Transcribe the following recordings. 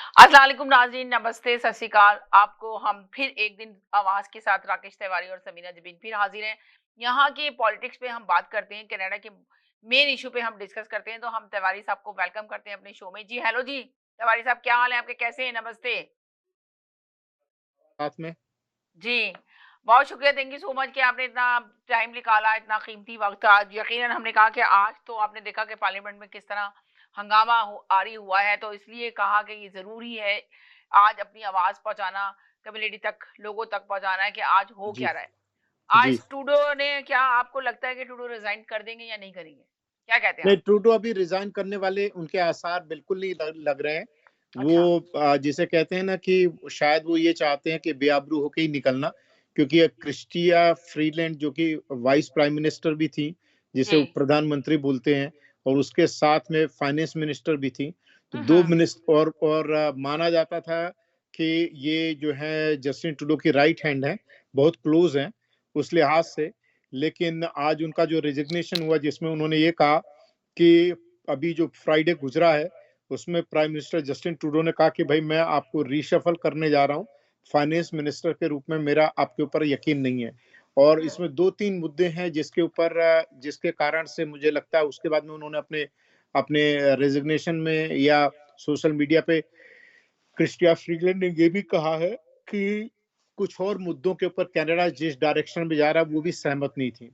अस्सलाम वालेकुम नाज़रीन, नमस्ते, सत श्री अकाल। आपको हम फिर एक दिन आवाज़ के साथ राकेश तिवारी और समीना जबीन फिर हाज़िर हैं। यहाँ के पॉलिटिक्स पे हम बात करते हैं, कनाडा के मेन इश्यू पे हम डिस्कस करते हैं, तो हम तिवारी साहब को वेलकम करते हैं अपने शो में। जी, हेलो जी, तिवारी साहब क्या हाल है आपके, कैसे हैं? नमस्ते। साथ में। जी, बहुत शुक्रिया, थैंक यू सो मच कि आपने इतना टाइम निकाला, इतना कीमती वक़्त। आज यकीनन हमने कहा कि आज तो आपने देखा कि पार्लियामेंट में किस तरह हंगामा आरी हुआ है, तो इसलिए कहा कि ये ज़रूरी है आज अपनी आवाज़ पहुँचाना, कम्युनिटी तक, लोगों तक पहुँचाना है कि आज हो जी, क्या रहा है। जी। आज ट्रूडो ने क्या आपको लगता है कि ट्रूडो रिज़ाइन कर देंगे या नहीं करेंगे? क्या कहते हैं नहीं, आप? ट्रूडो अभी रिज़ाइन करने वाले उनके आसार बिल्कुल नहीं लग रहे हैं। अच्छा। वो जिसे कहते हैं ना कि शायद वो ये चाहते हैं कि बेआबरू होके ही निकलना, क्योंकि क्रिस्टिया फ्रीलैंड जो कि वाइस प्राइम मिनिस्टर भी थी, जिसे जी। वो प्रधानमंत्री बोलते हैं, और उसके साथ में फाइनेंस मिनिस्टर भी थी। तो हुँ, 2 हुँ। माना जाता था कि ये जो है जस्टिन ट्रूडो की राइट हैंड हैं, बहुत क्लोज़ हैं उस लिहाज से। लेकिन आज उनका जो रेज़िग्नेशन हुआ, जिसमें उन्होंने ये कहा कि अभी जो फ्राइडे गुजरा है, उसमें प्राइम मिनिस्टर जस्टिन ट्रूडो ने कहा कि भाई मैं आपको रीशफल करने जा रहा हूँ, फाइनेंस मिनिस्टर के रूप में मेरा आपके ऊपर यकीन नहीं है। और हुँ। इसमें 2-3 मुद्दे हैं जिसके ऊपर जिसके कारण से मुझे लगता है उसके बाद में उन्होंने अपने अपने रेजिग्नेशन में या सोशल मीडिया पे क्रिस्टिया फ्रीलैंड ने ये भी कहा है कि कुछ और मुद्दों के ऊपर कनाडा जिस डायरेक्शन में जा रहा है वो भी सहमत नहीं थी।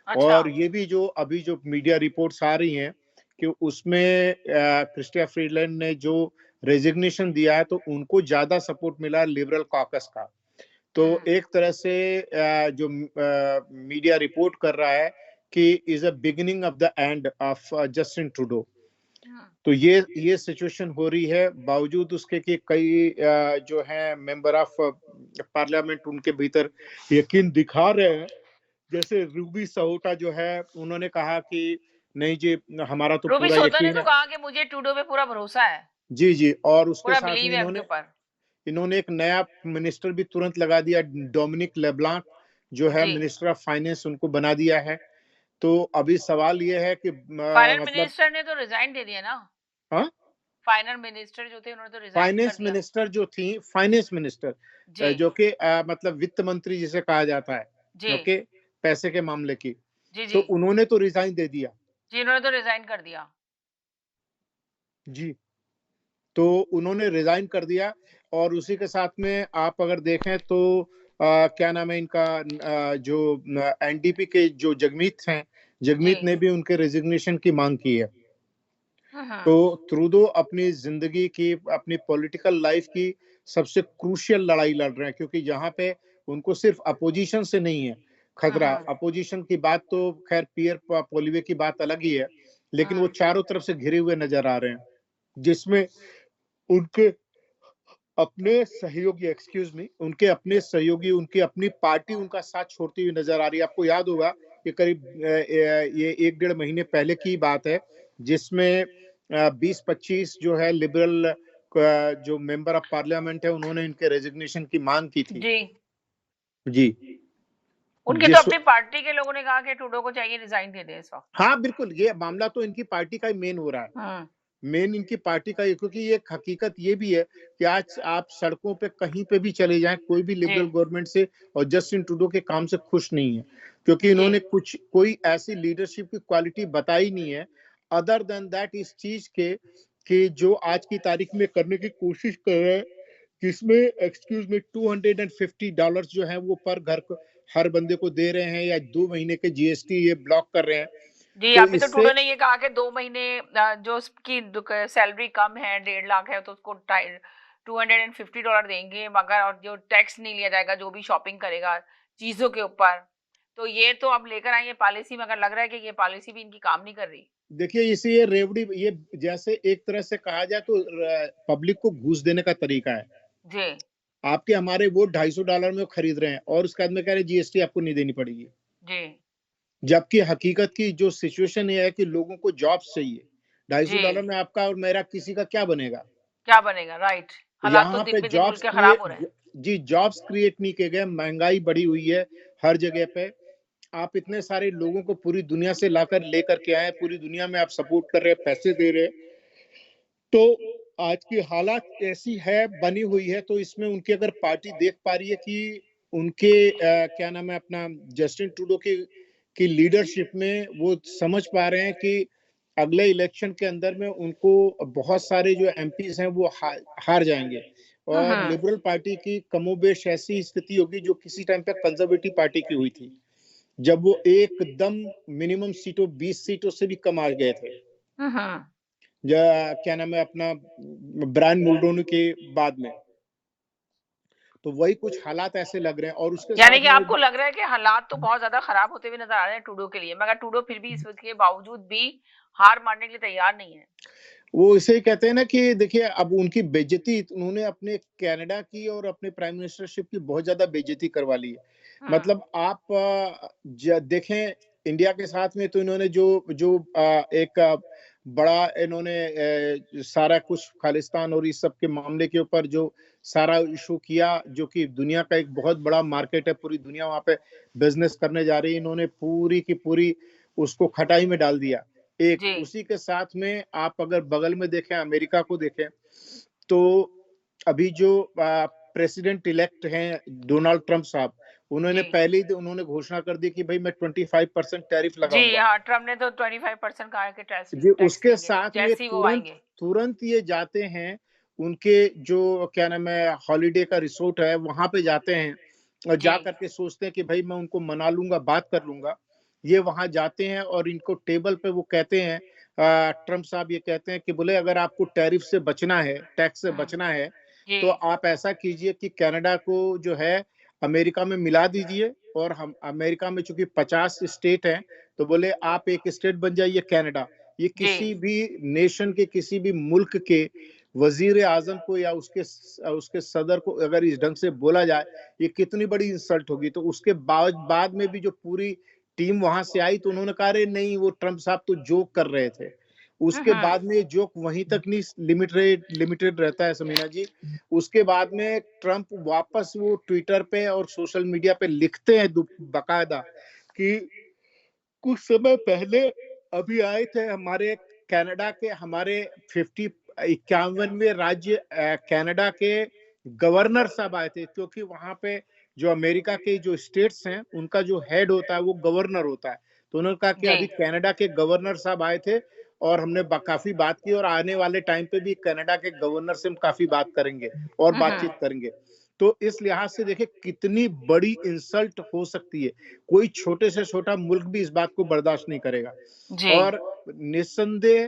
अच्छा। और ये भी जो अभी जो मीडिया रिपोर्ट्स आ रही हैं कि उसमें क्रिस्टिया फ्रीलैंड ने जो रेजिग्नेशन दिया है तो उनको ज़्यादा सपोर्ट मिला लिबरल कॉकस का। तो हुँ। एक तरह से जो मीडिया रिपोर्ट कर रहा है कि is a beginning of the end of Justin Trudeau. हुँ। तो ये सिचुएशन हो रही है, बावजूद उसके कि कई जो हैं मेंबर ऑफ पार्लियामेंट उनके भीतर यकीन दिखा रहे हैं। जैसे रूबी सहोटा जो है, उन्होंने कहा कि नहीं जी, हमारा तो रूबी पूरा सोतो ने यकीन तो है। कहा कि मुझे ट्रूडो पे पूरा भरोसा है, जी, जी। और उसके पूरा साथ में बिलीव है उनके ऊपर। इन्होंने एक नया मिनिस्टर भी तुरंत लगा दिया, डोमिनिक लेब्लांक जो है जी। मिनिस्टर ऑफ फाइनेंस, उनको बना दिया है। तो अभी सवाल ये है कि फाइनल मतलब मिनिस्टर ने तो रिज़ाइन दे दिया ना? हाँ? फाइनल मिनिस्टर जो थे उन्होंने तो रिज़ाइन ही कर फाइनेंस दिया। मिनिस्टर जो थी, फाइनेंस मिनिस्टर जी। जो कि मतलब वित्त मंत्री जिसे कहा जाता है, जी। ओके? पैसे के मामले की। जी, तो जी। उन्होंने तो रिज़ाइन दे दिया। जी, उन्होंने तो रिज़ाइन कर दिया। जी। तो उन्होंने रिज़ाइन कर दिया, और उसी के साथ में आप अगर देखें तो क्या नाम है इनका, जो एनडीपी के जो जगमीत हैं, जी। जगमीत ने भी उनके रेज़िग्नेशन की माँग की है। हुँ, तो हुँ। ट्रूडो अपनी ज़िंदगी की, अपनी पॉलिटिकल लाइफ़ की सबसे क्रूशियल लड़ाई लड़ रहे हैं, क्योंकि यहाँ पे उनको सिर्फ़ अपोज़िशन से नहीं है हुँ, खतरा। हुँ। अपोज़िशन की बात तो ख़ैर पियर प पोलिवे की बात अलग ही है, लेकिन वो हुँ। चारों तरफ से घिरे हुए नज़र आ रहे हैं, जिसमें उनके अपने सहयोगी, एक्सक्यूज़ मी, उनके अपने सहयोगी, उनकी अपनी पार्टी उनका साथ छोड़ती हुई नज़र आ रही है। आपको याद होगा कि करीब ये 1 डेढ़ महीने पहले की बात है, जिसमें 20-25 जो है लिबरल जो मेंबर ऑफ पार्लियामेंट है, उन्होंने इनके रेज़िग्नेशन की माँग की थी। जी। जी, उनकी तो जिस अपनी पार्टी के लोगों ने कहा कि ट्रूडो को चाहिए रिज़ाइन दे दें इस वक़्त। हाँ, बिल्कुल, ये मामला तो इनकी पार्टी का ही मेन हो रहा है। हुँ। मेन इनकी पार्टी का ये, क्योंकि ये एक हकीकत ये भी है कि आज आप सड़कों पे कहीं पे भी चले जाएँ, कोई भी जी। लिबरल गवर्नमेंट से और जस्टिन ट्रूडो के काम से खुश नहीं है। क्योंकि जी। इन्होंने कोई ऐसी लीडरशिप की क्वालिटी बताई नहीं है, अदर देन दैट इस चीज़ के कि जो आज की तारीख में करने की कोशिश कर रहे हैं, जिसमें एक्सक्यूज़ मी $250 जो है वो पर घर को हर बंदे को दे रहे हैं, या 2 महीने के जीएसटी ये ब्लॉक कर रहे हैं। जी, तो अभी तो इससे ट्रूडो ने ये कहा कि 2 महीने जो उसकी सैलरी कम है, 1.5 लाख है, तो उसको $250 देंगे, मगर और जो टैक्स नहीं लिया जाएगा, जो भी शॉपिंग करेगा चीज़ों के ऊपर। तो ये तो अब लेकर आए हैं पॉलिसी, मगर लग रहा है कि ये पॉलिसी भी इनकी काम नहीं कर रही। देखिए, इसे ये रेवड़ी, ये जैसे एक तरह से कहा जाए तो पब्लिक को घूस देने का तरीका है। जी। आपके हमारे वोट $250 में वो खरीद रहे हैं, और उसके बाद में कह रहे हैं जीएसटी आपको नहीं देनी पड़ेगी। जी। जबकि हकीकत की जो सिचुएशन ये है कि लोगों को जॉब्स चाहिए। जी। $250 में आपका और मेरा किसी का क्या बनेगा? क्या बनेगा? राइट। हालात तो यहाँ दिन पे पे दिन मुल्क के खराब हो रहे हैं। जी, जॉब्स क्रिएट नहीं किए गए, महँगाई बढ़ी हुई है हर जगह पे। आप इतने सारे लोगों को पूरी दुनिया से लेकर के आए हैं, पूरी दुनिया में आप सपोर्ट कर रहे हैं, पैसे दे रहे हैं। तो आज की हालात ऐसी है, बनी हुई है, तो इसमें उनकी अगर पार्टी देख पा रही है कि उनके क्या नाम है अपना जस्टिन ट्रूडो की लीडरशिप में वो समझ पा रहे हैं कि अगले इलेक्शन के अंदर में उनको बहुत सारे जो एमपीज हैं वो हार जाएंगे और हम्म। लिबरल पार्टी की कमोबेश ऐसी स्थिति होगी जो किसी टाइम पे कंजर्वेटिव पार्टी की हुई थी, जब वो एकदम मिनिमम सीटों 20 सीटों से भी कम आ गए थे, हम्म। क्या नाम है अपना ब्रायन मुल्डोनी के बाद में। तो वही कुछ हालात ऐसे लग रहे हैं और उसके यानी साथ कि में आपको लग रहा है कि हालात तो बहुत ज्यादा खराब होते हुए नजर आ रहे हैं ट्रूडो के लिए, मगर ट्रूडो फिर भी इसके बावजूद भी हार मानने के लिए तैयार नहीं है। वो इसे ही कहते हैं ना कि देखिए अब उनकी बेइज्जती उन्होंने अपने कनाडा की और अपने प्राइम मिनिस्टरशिप की बहुत ज्यादा बेइज्जती करवा ली है। हम्म। मतलब आप देखें इंडिया के साथ में तो इन्होंने जो जो एक बड़ा इन्होंने सारा कुछ खालिस्तान और इस सब के मामले के ऊपर जो सारा इशू किया, जो कि दुनिया का एक बहुत बड़ा मार्केट है, पूरी दुनिया वहां पे बिजनेस करने जा रही है, इन्होंने पूरी की पूरी उसको खटाई में डाल दिया। एक जी। उसी के साथ में आप अगर बगल में देखें, अमेरिका को देखें, तो अभी जो प्रेसिडेंट इलेक्ट हैं डोनाल्ड ट्रंप साहब, उन्होंने जी। पहले ही उन्होंने घोषणा कर दी कि भाई मैं 25% टैरिफ जी लगाऊंगा। हाँ, ट्रम्प ने तो 25% कहा है कि टैक्स जी, टैक्स उसके लेंगे साथ में जैसे ही वो तुरंत आएंगे। तुरंत ये जाते हैं, उनके जो क्या नाम है हॉलिडे का रिसोर्ट है वहां पे जाते हैं और जी। जा करके सोचते हैं कि भाई मैं उनको मना लूंगा, बात कर लूंगा। ये वहां जाते हैं और इनको टेबल पे वो कहते हैं, ट्रम्प साहब ये कहते हैं कि बोले अगर आपको टैरिफ से बचना है, टैक्स से हम्म। बचना है, जी। तो आप ऐसा कीजिए कि कनाडा को जो है अमेरिका में मिला दीजिए, और हम अमेरिका में चूंकि 50 स्टेट हैं, तो बोले आप एक स्टेट बन जाइए कनाडा। ये जी। किसी भी नेशन के, किसी भी मुल्क के वजीर आजम को या उसके सदर को अगर इस ढंग से बोला जाए, ये कितनी बड़ी इंसल्ट होगी। तो उसके बाद में भी जो पूरी टीम वहां से आई तो उन्होंने कहा अरे नहीं, वो ट्रंप साहब तो जोक कर रहे थे। उसके हम्म। बाद में ये जोक वहीं तक नहीं लिमिटेड रहता है समीना जी। उसके बाद में ट्रंप वापस वो ट्विटर पे और सोशल मीडिया पे लिखते हैं बकायदा कि कुछ समय पहले अभी आए थे हमारे कनाडा के, हमारे 51वें राज्य कनाडा के गवर्नर साहब आए थे, क्योंकि वहां पे जो अमेरिका के जो स्टेट्स हैं उनका जो हेड होता है वो गवर्नर होता है। तो उन्होंने कहा कि जी। अभी कनाडा के गवर्नर साहब आए थे और हमने काफी बात की, और आने वाले टाइम पे भी कनाडा के गवर्नर से हम काफी बात करेंगे और बातचीत करेंगे। तो इस लिहाज से देखिए कितनी बड़ी इंसल्ट हो सकती है, कोई छोटे से छोटा मुल्क भी इस बात को बर्दाश्त नहीं करेगा। जी। और निस्संदेह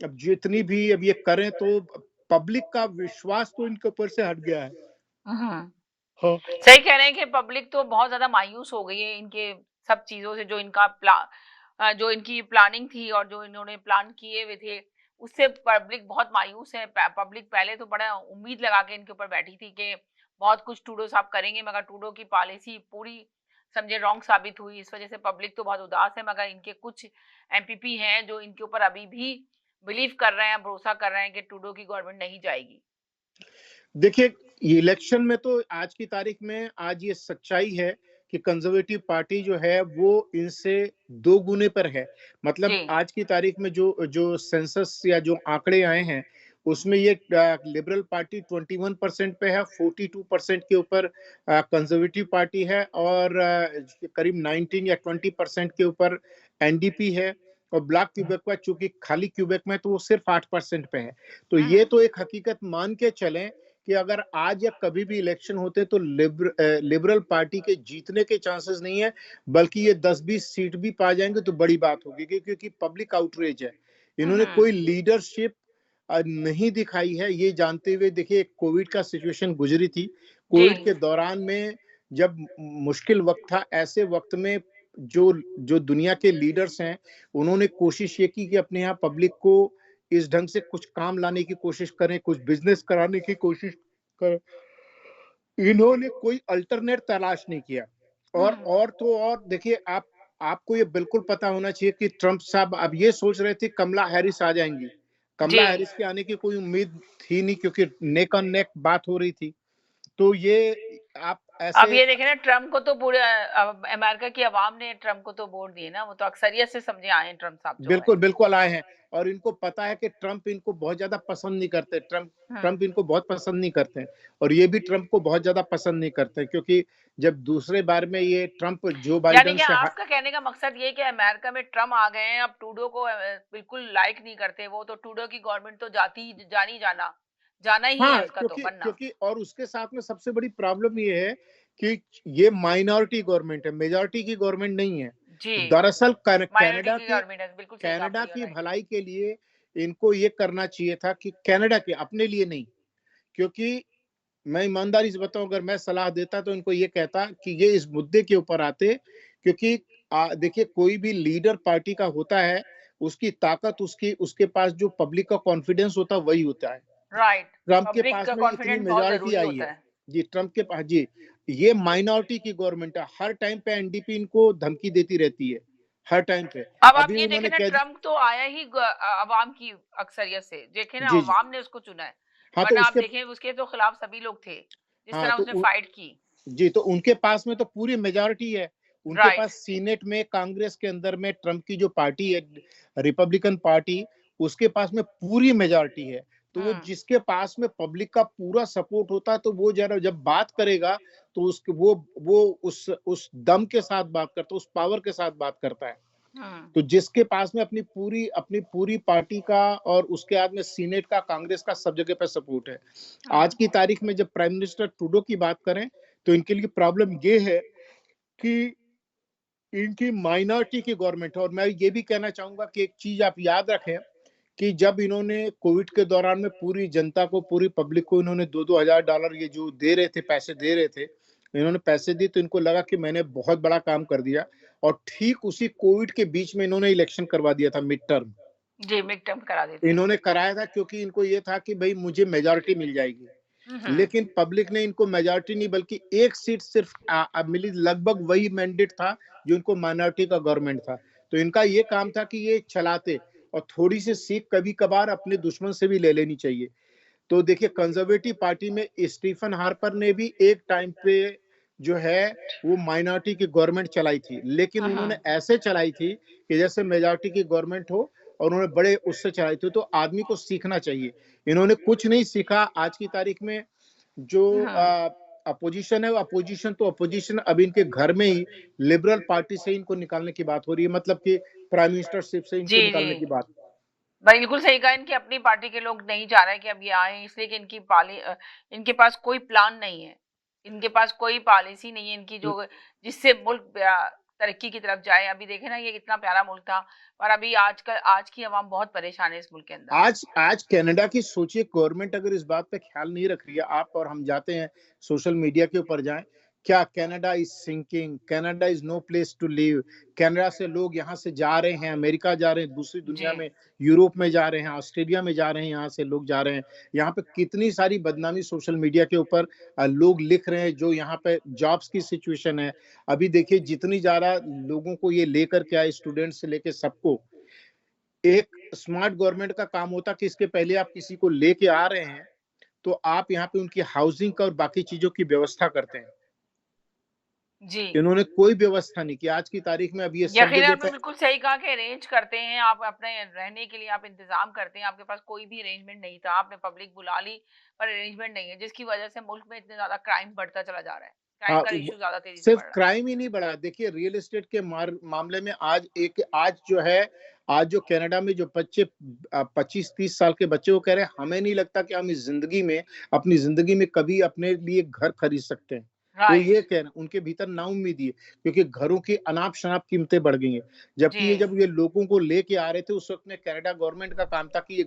अब जितनी भी अब ये करें तो पब्लिक का विश्वास तो इनके ऊपर से हट गया है। हम्म। हाँ। सही कह रहे हैं कि पब्लिक तो बहुत ज्यादा मायूस हो गई है इनके सब चीजों से, जो इनका जो इनकी प्लानिंग थी और जो इन्होंने प्लान किए हुए थे, उससे पब्लिक बहुत मायूस है। पब्लिक पहले तो बड़ा उम्मीद लगा के इनके ऊपर बैठी थी कि बहुत कुछ टूडो साहब करेंगे, मगर टूडो की पॉलिसी पूरी समझे रॉन्ग साबित हुई। इस वजह से पब्लिक तो बहुत उदास है, मगर इनके कुछ एमपीपी हैं जो इनके ऊपर अभी भी बिलीव कर रहे हैं, भरोसा कर रहे हैं कि टूडो की गवर्नमेंट नहीं जाएगी। देखिए, ये इलेक्शन में तो आज की तारीख में आज ये सच्चाई है कि कंजर्वेटिव पार्टी जो है वो इनसे दो गुने पर है। जी। मतलब आज की तारीख में जो जो सेंसस या जो आंकड़े आए हैं उसमें ये लिबरल पार्टी 21% पे है, 42% के ऊपर कंजर्वेटिव पार्टी है, और करीब 19 या 20% के ऊपर एनडीपी है, और ब्लैक क्यूबेक का चूंकि खाली क्यूबेक में तो वो सिर्फ 8% पे है। तो ये तो एक हकीकत मान के चलें कि अगर आज या कभी भी इलेक्शन होते तो लिबरल पार्टी के जीतने के चांसेस नहीं है, बल्कि ये 10-20 सीट भी पा जाएंगे तो बड़ी बात होगी, क्योंकि पब्लिक आउटरीच है। इन्होंने कोई लीडरशिप नहीं दिखाई है, ये जानते हुए। देखिए कोविड का सिचुएशन गुजरी थी, जी। कोविड के दौरान में जब मुश्किल वक्त था, ऐसे वक्त में जो जो दुनिया के लीडर्स हैं उन्होंने कोशिश ये की कि अपने यहाँ पब्लिक को इस ढंग से कुछ काम लाने की कोशिश करें, कुछ बिजनेस कराने की कोशिश करें। इन्होंने कोई अल्टरनेट तलाश नहीं किया। और तो और देखिए, आपको ये बिल्कुल पता होना चाहिए कि ट्रंप साहब अब ये सोच रहे थे कमला हैरिस आ जाएंगी। जी। कमला हैरिस के आने की कोई उम्मीद थी नहीं, क्योंकि नेक ऑन नेक बात हो रही थी। तो ये आप अब ऐसे ये देखें ना, ट्रम्प को तो पूरे अमेरिका की आवाम ने ट्रम्प को तो वोट दिए ना, वो तो अक्सरियत से समझे आए हैं ट्रम्प साहब जो है। बिल्कुल बिल्कुल आए हैं, और इनको पता है कि ट्रम्प इनको बहुत ज्यादा पसंद नहीं करते, ट्रम्प हम्म। ट्रम्प इनको बहुत पसंद नहीं करते हैं, और ये भी ट्रम्प को बहुत ज्यादा पसंद नहीं करते हैं, क्योंकि जब दूसरे बार में ये ट्रम्प जो यानी बाइडन कि से आपका कहने का मकसद ये है कि अमेरिका में ट्रम्प आ गए हैं, अब ट्रूडो को बिल्कुल लाइक नहीं करते वो, तो ट्रूडो की गवर्नमेंट तो जाना ही है हाँ, उसका तो क्योंकि बनना। क्योंकि और उसके साथ में सबसे बड़ी प्रॉब्लम ये है कि ये माइनॉरिटी गवर्नमेंट है, मेजॉरिटी की गवर्नमेंट नहीं है। जी। दरअसल माइनॉरिटी की गवर्नमेंट है, बिल्कुल सही कहा कनाडा आपने, की राइट। भलाई के लिए इनको ये करना चाहिए था कि कनाडा के, अपने लिए नहीं, क्योंकि मैं ईमानदारी से बताऊं, अगर मैं सलाह देता तो इनको ये कहता कि ये इस मुद्दे के ऊपर आते, क्योंकि देखिए कोई भी लीडर पार्टी का होता है, उसकी ताकत उसकी उसके पास जो पब्लिक का कॉन्फिडेंस होता है वही होता है। राइट। ट्रंप के पब्लिक पास का में इतनी कॉन्फिडेंस बहुत मेजॉरिटी जरूरी आई होता है। है। जी, ट्रंप के पास, जी, ये माइनॉरिटी की गवर्नमेंट है, हर टाइम पे एनडीपी इनको धमकी देती रहती है, हर टाइम पे। अब आप अभी ये देखें उन्होंने ना, कह ट्रम्प तो आया ही अवाम की अक्सरियत से, देखें ना जी जी, अवाम ने उसको चुना है। हाँ तो वरना आप उसके, देखें उसके तो खिलाफ सभी लोग थे, जिस हाँ तरह तो उसने फाइट की। जी, तो उनके पास में तो पूरी मेजॉरिटी है, उनके राइट। पास सीनेट में, कांग्रेस के अंदर में ट्रंप की जो पार्टी है, रिपब्लिकन पार्टी, उसके पास में पूरी मेजॉरिटी है। तो वो हम्म। जिसके पास में पब्लिक का पूरा सपोर्ट होता है, तो वो जरा जब बात करेगा तो उसके वो उस दम के साथ बात करता है, उस पावर के साथ बात करता है। हम्म। तो जिसके पास में अपनी पूरी पार्टी का, और उसके बाद में सीनेट का, कांग्रेस का, सब जगह पे सपोर्ट है। आज हम्म। की तारीख में जब प्राइम मिनिस्टर ट्रूडो की बात करें, तो इनके लिए प्रॉब्लम ये है कि इनकी माइनॉरिटी की गवर्नमेंट है। और मैं ये भी कहना चाहूंगा कि एक चीज आप याद रखें कि जब इन्होंने कोविड के दौरान में पूरी जनता को, पूरी पब्लिक को इन्होंने $2,000 ये जो दे रहे थे, पैसे दे रहे थे, इन्होंने पैसे दिए, तो इनको लगा कि मैंने बहुत बड़ा काम कर दिया, और ठीक उसी कोविड के बीच में इन्होंने इलेक्शन करवा दिया था, मिड टर्म जी, मिड टर्म करा देते। इन्होंने कराया था, क्योंकि इनको ये था कि भाई मुझे मेजॉरिटी मिल जाएगी। हम्म। लेकिन पब्लिक ने इनको मेजॉरिटी नहीं, बल्कि एक सीट सिर्फ मिली, लगभग वही मैंडेट था जो इनको माइनॉरिटी का गवर्नमेंट था। तो इनका ये काम था कि ये चलाते, और थोड़ी सी सीख कभी कभार अपने दुश्मन से भी ले लेनी चाहिए। तो देखिए, कंजर्वेटिव पार्टी में स्टीफन हार्पर ने भी एक टाइम पे जो है वो माइनॉरिटी की गवर्नमेंट चलाई थी, लेकिन उन्होंने हम्म। ऐसे चलाई थी कि जैसे मेजॉरिटी की गवर्नमेंट हो, और उन्होंने बड़े उससे चलाई थी। तो आदमी को सीखना चाहिए, इन्होंने कुछ नहीं सीखा आज की तारीख में। जो हम्म। अपोजिशन है, वो अपोजिशन तो अपोजिशन, अब इनके घर में ही लिबरल पार्टी से इनको निकालने की बात हो रही है, मतलब कि प्राइम मिनिस्टरशिप से इनको जी जी, निकालने की बात। बिल्कुल सही कहा। इनकी अपनी पार्टी के लोग नहीं चाह रहे कि अब ये आए, इसलिए कि इनके पास कोई प्लान नहीं है, इनके पास कोई पॉलिसी नहीं है इनकी, जो जिससे मुल्क तरक्की की तरफ जाए। अभी देखे ना, ये कितना प्यारा मुल्क था, पर अभी आज की आवाम बहुत परेशान है इस मुल्क के अंदर। आज आज कनाडा की सोचिए, गवर्नमेंट अगर इस बात पे ख्याल नहीं रख रही है, आप और हम जाते हैं सोशल मीडिया के ऊपर जाएं, क्या Canada is sinking, Canada is no place to live, Canada से लोग यहाँ से जा रहे हैं, अमेरिका जा रहे हैं, दूसरी जी। दुनिया में, यूरोप में जा रहे हैं, ऑस्ट्रेलिया में जा रहे हैं, यहाँ से लोग जा रहे हैं। यहाँ पे कितनी सारी बदनामी सोशल मीडिया के ऊपर लोग लिख रहे हैं, जो यहाँ पे जॉब्स की सिचुएशन है। अभी देखिए, जितनी ज्यादा लोगों को ये लेकर के आए, स्टूडेंट से लेकर सबको, एक स्मार्ट गवर्नमेंट का काम होता कि इसके पहले आप किसी को लेके आ रहे हैं, तो आप यहाँ पे उनकी हाउसिंग का और बाकी चीजों की व्यवस्था करते हैं। जी, इन्होंने कोई व्यवस्था नहीं की। आज की तारीख में अब ये सब यकीनन जगह आपने पे, बिल्कुल सही कहा कि अरेंज करते हैं आप, अपने रहने के लिए आप इंतजाम करते हैं, आपके पास कोई भी अरेंजमेंट नहीं था, आपने पब्लिक बुला ली, पर अरेंजमेंट नहीं है, जिसकी वजह से मुल्क में इतने ज्यादा क्राइम बढ़ता चला जा रहा है। क्राइम हाँ, का इशू ज्यादा तेजी से सिर्फ बढ़ रहा है। क्राइम ही नहीं बढ़ा, देखिए रियल एस्टेट के मामले में आज जो है, आज जो कनाडा में जो बच्चे 25-30 साल के बच्चे, वो कह रहे हैं हमें नहीं लगता कि हम इस जिंदगी में, अपनी जिंदगी में कभी अपने लिए घर खरीद सकते हैं। वो राइट। ये कह रहे हैं, उनके भीतर नाउम्मीदी है, क्योंकि घरों की अनाप शनाप कीमतें बढ़ गई हैं। जी। जबकि ये जब ये लोगों को लेके आ रहे थे, उस वक्त में कनाडा गवर्नमेंट का काम था कि ये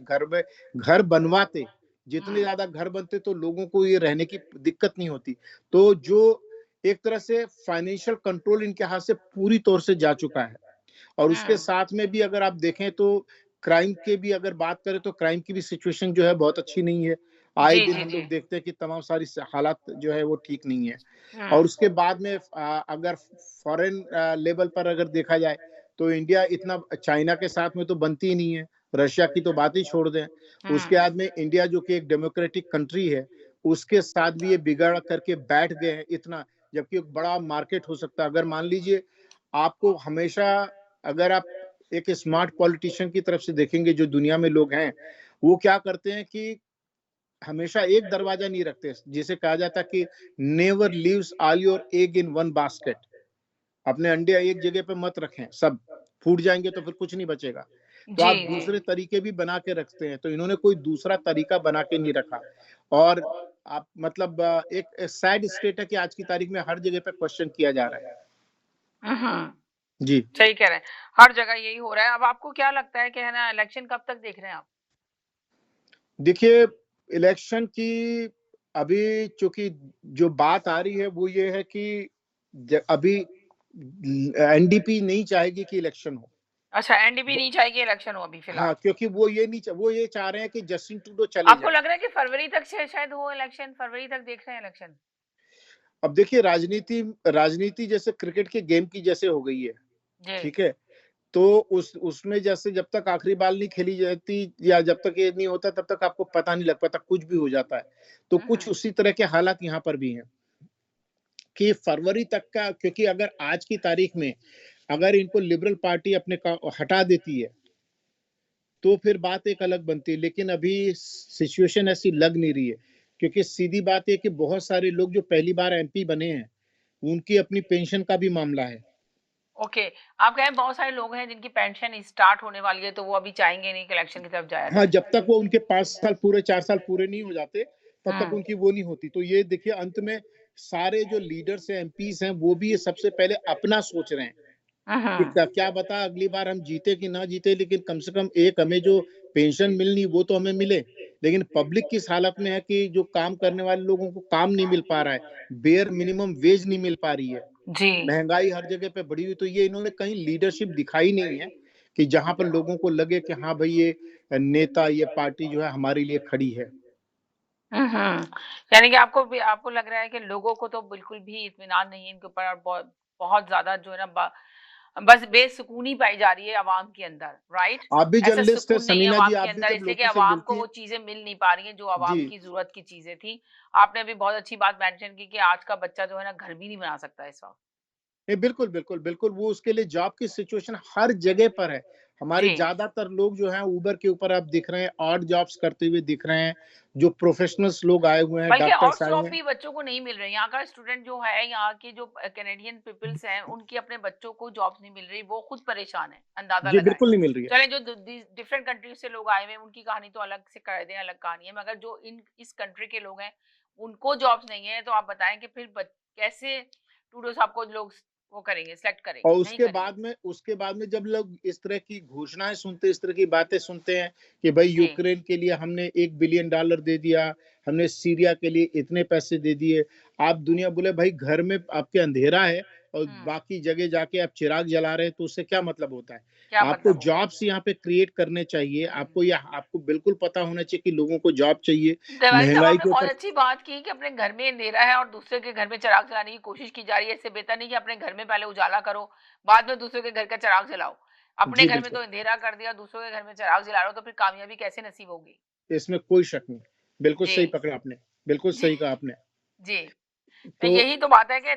घर बनवाते, जितने हम्म। ज्यादा घर बनते तो लोगों को ये रहने की दिक्कत नहीं होती। तो जो एक तरह से फाइनेंशियल कंट्रोल इनके हाथ से पूरी तौर से जा चुका है। और उसके हम्म। साथ में भी अगर आप देखें तो क्राइम के भी अगर बात करें, तो क्राइम की भी सिचुएशन जो है बहुत अच्छी नहीं है। आए जी दिन जी हम जी। लोग देखते हैं कि तमाम सारी हालात जो है वो ठीक नहीं है। और हम्म। उसके बाद में अगर फॉरेन लेवल पर अगर देखा जाए, तो इंडिया इतना चाइना के साथ में तो बनती ही नहीं है, रशिया की तो बात ही छोड़ दें। उसके हम्म। बाद में इंडिया जो कि एक डेमोक्रेटिक कंट्री है, उसके साथ भी ये बिगाड़ करके बैठ गए हैं इतना। जबकि एक बड़ा मार्केट हो सकता है। अगर मान लीजिए आपको हमेशा, अगर आप एक स्मार्ट पॉलिटिशियन की तरफ से देखेंगे, जो दुनिया में लोग हैं, वो क्या करते हैं कि हमेशा एक दरवाजा नहीं रखते, जिसे कहा जाता है कि never leaves all your egg in one basket. अपने अंडे एक जगह पे मत रखें, सब फूट जाएंगे तो फिर कुछ नहीं बचेगा। तो जी आप जी दूसरे तरीके भी बना के रखते हैं, तो इन्होंने कोई दूसरा तरीका बना के नहीं रखा। और आप मतलब एक सैड स्टेट है कि आज की तारीख में हर जगह पे क्वेश्चन किया जा रहा है। हम्म जी। सही कह रहे हैं। हर जगह यही हो रहा है। अब आपको क्या लगता है कि है ना, इलेक्शन कब तक देख रहे हैं आप? देखिए, इलेक्शन की अभी चूंकि जो बात आ रही है वो ये है कि अभी एनडीपी नहीं चाहेगी कि इलेक्शन हो। अच्छा, एनडीपी नहीं चाहेगी इलेक्शन हो अभी हाँ, फिलहाल। क्योंकि वो ये चाह रहे हैं कि जस्टिन ट्रूडो चले आपको जाए। लग रहा है कि फरवरी तक से शायद हो इलेक्शन? फरवरी तक देख रहे हैं इलेक्शन? अब देखिए, राजनीति राजनीति जैसे क्रिकेट के गेम की जैसे हो गई है, जी ठीक है? तो उसमें जैसे जब तक आखिरी बाल नहीं खेली जाती या जब तक ये नहीं होता, तब तक आपको पता नहीं लग पाता, कुछ भी हो जाता है। तो कुछ हम्म उसी तरह के हालात यहाँ पर भी हैं कि फरवरी तक का, क्योंकि अगर आज की तारीख में अगर इनको लिबरल पार्टी अपने का हटा देती है, तो फिर बात एक अलग बनती है। लेकिन अभी सिचुएशन ऐसी लग नहीं रही है, क्योंकि सीधी बात है कि बहुत सारे लोग जो पहली बार एमपी बने हैं, उनकी अपनी पेंशन का भी मामला है। ओके। आप कह रहे हैं बहुत सारे लोग हैं जिनकी पेंशन स्टार्ट होने वाली है, तो वो अभी चाहेंगे नहीं कि इलेक्शन की तरफ जाया हाँ, जाए। जब तक वो उनके 5 साल पूरे, 4 साल पूरे नहीं हो जाते, तब तक हम्म उनकी वो नहीं होती। तो ये देखिए, अंत में सारे जो लीडर्स हैं, एमपीज हैं, वो भी ये सबसे पहले अपना सोच रहे हैं कि हम्म क्या बता अगली बार हम जीते कि ना जीते, लेकिन कम से कम एक हमें जो पेंशन मिलनी वो तो हमें मिले। लेकिन पब्लिक किस हालत में है कि जो काम करने वाले लोगों को काम नहीं मिल पा रहा है, बेयर मिनिमम वेज नहीं मिल पा रही है, जी महंगाई हर जगह पे बढ़ी हुई। तो ये इन्होंने कहीं लीडरशिप दिखाई नहीं है कि जहां पर लोगों को लगे कि हाँ भाई, ये नेता, ये पार्टी जो है हमारे लिए खड़ी है। यानी कि आपको लग रहा है कि लोगों को तो बिल्कुल भी इत्मीनान नहीं है इनके ऊपर, और बहुत बहुत ज्यादा जो है ना बस बेसुकूनी पाई जा रही है अवाम के अंदर, राइट? आप भी ऐसा जर्नलिस्ट है सुकून नहीं है समीना जी, अवाम के आप भी अंदर, जब इसलिए कि लोगों से अवाम को मिलती वो हैं। चीजें मिल नहीं पा रही हैं जो जी। अवाम की जरूरत की चीजें थी। आपने भी बहुत अच्छी बात मेंशन की कि आज का बच्चा जो है ना घर भी नहीं बना सकता इस वक्त। नहीं, बिल्कुल, बिल्कुल, बिल्कुल, वो उसके लिए जॉब की सिचुएशन हर जगह पर है। हमारे जी, ज़्यादातर लोग जो हैं उबर के ऊपर आप दिख रहे हैं, ऑड जॉब्स करते हुए दिख रहे हैं, जो प्रोफेशनल्स लोग आए हुए हैं, बल्कि और डॉक्टर्स आए जॉब हुए हैं। भी बच्चों को नहीं मिल रही। यहाँ का स्टूडेंट जो है, यहाँ के जो कैनेडियन पीपल्स हैं, उनकी अपने बच्चों को जॉब्स नहीं मिल रही, वो खुद परेशान है, अंदाजा जी, लगाएं। बिल्कुल नहीं मिल रही है। चले जो डिफरेंट कंट्रीज से लोग आए हुए हैं उनकी कहानी तो अलग से कर दें, अलग कहानी है, मगर जो इस कंट्री के लोग हैं उनको जॉब्स नहीं है, तो आप बताएं कि फिर कैसे टूडो साहब को लोग वो करेंगे, सेलेक्ट और करेंगे? नहीं करेंगे। उसके बाद में जब लोग इस तरह की घोषणाएँ सुनते हैं, इस तरह की बातें सुनते हैं कि भाई जी यूक्रेन के लिए हमने $1 बिलियन दे दिया, हमने सीरिया के लिए इतने पैसे दे दिए। आप दुनिया बोले भाई, घर में आपके अंधेरा है और हम्म बाकी जगह जाके आप चिराग जला रहे हैं, तो उससे क्या मतलब होता है? क्या आपको मतलब होगा? जॉब्स यहाँ पे क्रिएट करने चाहिए। हम्म आपको बिल्कुल पता होना चाहिए कि लोगों को जॉब चाहिए। तिवारी साहब, महँगाई आपने के बहुत ऊपर। अच्छी बात की कि अपने घर में अंधेरा है और दूसरे के घर में चिराग जलाने की कोशिश की जा रही है। इससे बेहतर नहीं कि अपने घर में पहले उजाला करो, बाद में दूसरे के घर का चिराग जलाओ। अपने जी, घर में बिल्कुल। तो अंधेरा कर दिया, दूसरों के घर में चिराग जला रहे हो, तो फिर कामयाबी कैसे नसीब होगी? इसमें कोई शक नहीं। बिल्कुल जी सही पकड़ा आपने। बिल्कुल जी सही कहा आपने। जी। तो तो यही तो बात है कि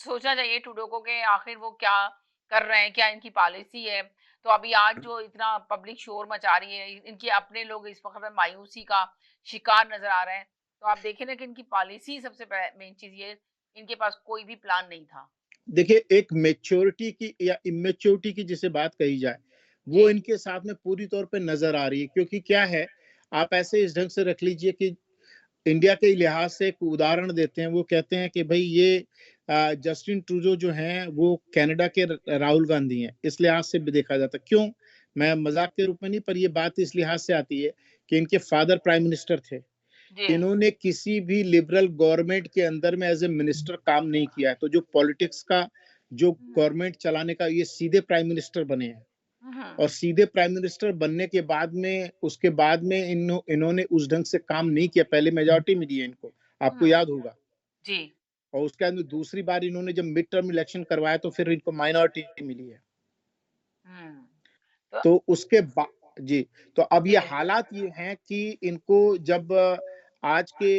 सोचना चाहिए टूडो को कि आखिर वो क्या कर रहे हैं, क्या इनकी पॉलिसी है। तो अभी आज जो इतना पब्लिक शोर मचा रही है, इनके अपने लोग इस वक्त में मायूसी का शिकार नजर आ रहे हैं। तो आप देखें ना कि इनकी पॉलिसी सबसे मेन चीज ये, इनके पास कोई भी प्लान नहीं था। देखिए, एक मैच्योरिटी की या इमैच्योरिटी की जिसे बात कही जाए, जी वो इनके साथ में पूरी तौर पे नज़र आ रही है। क्योंकि क्या है, आप ऐसे इस ढंग से रख लीजिए कि इंडिया के लिहाज से एक उदाहरण देते हैं, वो कहते हैं कि भई ये जस्टिन ट्रूडो जो हैं, वो कनाडा के राहुल गांधी हैं। इस लिहाज से भी देखा जाता है। क्यों? मैं मज़ाक के रूप में नहीं, पर ये बात इस लिहाज से आती है कि इनके फादर प्राइम मिनिस्टर थे। जी इन्होंने किसी भी लिबरल गवर्नमेंट के अंदर में एज़ ए मिनिस्टर काम नहीं किया है। तो जो पॉलिटिक्स का, जो हम्म गवर्नमेंट चलाने का, ये सीधे प्राइम मिनिस्टर बने हैं। हम्म और सीधे प्राइम मिनिस्टर बनने के बाद में, उसके बाद में इन्होंने उस ढंग से काम नहीं किया। पहले मेजॉरिटी मिली है इनको, आपको हम्म, याद होगा। जी और उसके बाद में दूसरी बार इन्होंने जब मिड टर्म इलेक्शन करवाया, तो फिर इनको माइनॉरिटी मिली है। हम्म। तो तो उसके बा जी, तो अब ये जी हालात ये हैं कि इनको जब आज के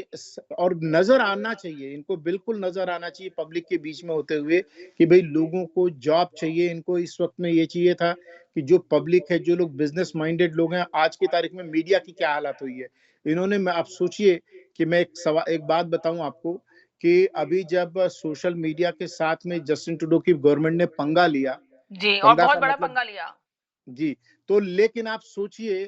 और नजर आना चाहिए, इनको बिल्कुल नजर आना चाहिए पब्लिक के बीच में होते हुए कि भाई लोगों को जॉब चाहिए। इनको इस वक्त में ये चाहिए था कि जो पब्लिक है, जो लोग बिजनेस माइंडेड लोग हैं, आज की तारीख में मीडिया की क्या हालत हुई है इन्होंने। मैं आप सोचिए कि मैं एक बात बताऊं आपको कि अभी जब सोशल मीडिया के साथ में जस्टिन ट्रूडो की गवर्नमेंट ने पंगा लिया, जी, और पंगा बहुत का बड़ा मतलब पंगा लिया। जी, तो लेकिन आप सोचिए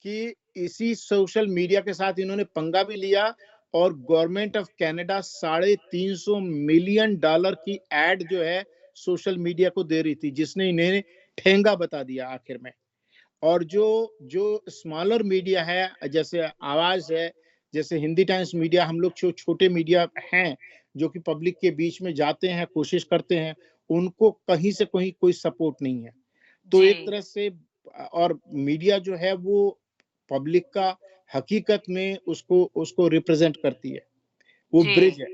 कि इसी सोशल मीडिया के साथ इन्होंने पंगा भी लिया और गवर्नमेंट ऑफ कनाडा $350 मिलियन की एड जो है सोशल मीडिया को दे रही थी, जिसने इन्हें ठेंगा बता दिया आखिर में। और जो जो स्मॉलर मीडिया है, जैसे आवाज है, जैसे हिंदी टाइम्स मीडिया, हम लोग छोटे मीडिया हैं जो कि पब्लिक के बीच में जाते हैं, कोशिश करते हैं, उनको कहीं से कहीं कोई सपोर्ट नहीं है। तो जी, एक तरह से और मीडिया जो है वो पब्लिक का हकीकत में उसको उसको रिप्रेजेंट करती है, वो जी। ब्रिज है।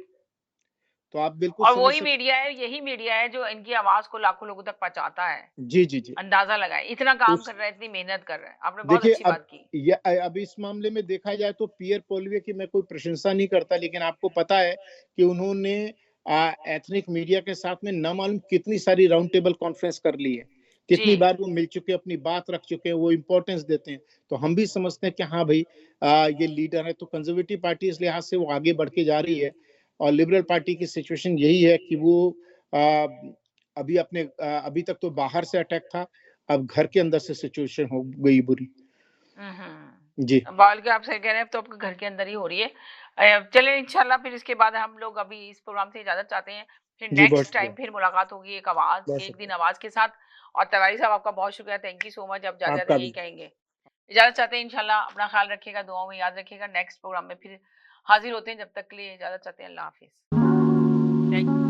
तो आप बिल्कुल और समझ वही सकते। मीडिया है, यही मीडिया है जो इनकी आवाज़ को लाखों लोगों तक पहुँचाता है। जी, जी, जी। अंदाज़ा लगाएँ, इतना काम उस कर रहा है, इतनी मेहनत कर रहा है। आपने बहुत देखिए अच्छी अब बात की। अब इस मामले में देखा जाए तो पियर पोलिवे की मैं कोई प्रशंसा नहीं करता, लेकिन आपको पता है कि उन्होंने एथनिक मीडिया के साथ में न मालूम कितनी सारी राउंड टेबल कॉन्फ्रेंस कर ली है, कितनी जी, बार वो मिल चुके, अपनी बात रख चुके हैं, वो इम्पोर्टेंस देते हैं। तो हम भी समझते हैं कि हाँ भाई, ये लीडर है। तो कंजर्वेटिव पार्टी इस लिहाज से वो आगे बढ़ के जा रही है और लिबरल पार्टी की सिचुएशन यही है कि वो आ, अभी तक तो बाहर से अटैक था, अब घर के अंदर से सिचुएशन हो गई बुरी। हुँ, जी, हुँ। बाल के आप सही कह रहे हैं, अब तो आपके घर के अंदर ही हो रही है। चलिए इंशाल्लाह फिर इसके बाद हम लोग अभी इस प्रोग्राम से इजाज़त चाहते हैं। फिर जी, बहुत नेक्स्ट टाइम शुक्रिया, फिर मुलाकात होगी एक आवाज़ बहुत एक दिन शुक्रिया। आवाज़ के साथ। और तिवारी साहब आपका बहुत शुक्रिया, थैंक यू सो मच। अब जाते-जाते आपका यही भी। कहेंगे। इजाज़त चाहते हैं इंशाल्लाह, अपना ख़्याल रखिएगा, दुआओं में याद रखिएगा। नेक्स्ट प्रोग्राम में फिर हाज़िर होते हैं, जब तक के लिए इजाज़त चाहते हैं। अल्लाह हाफ़िज़। थैंक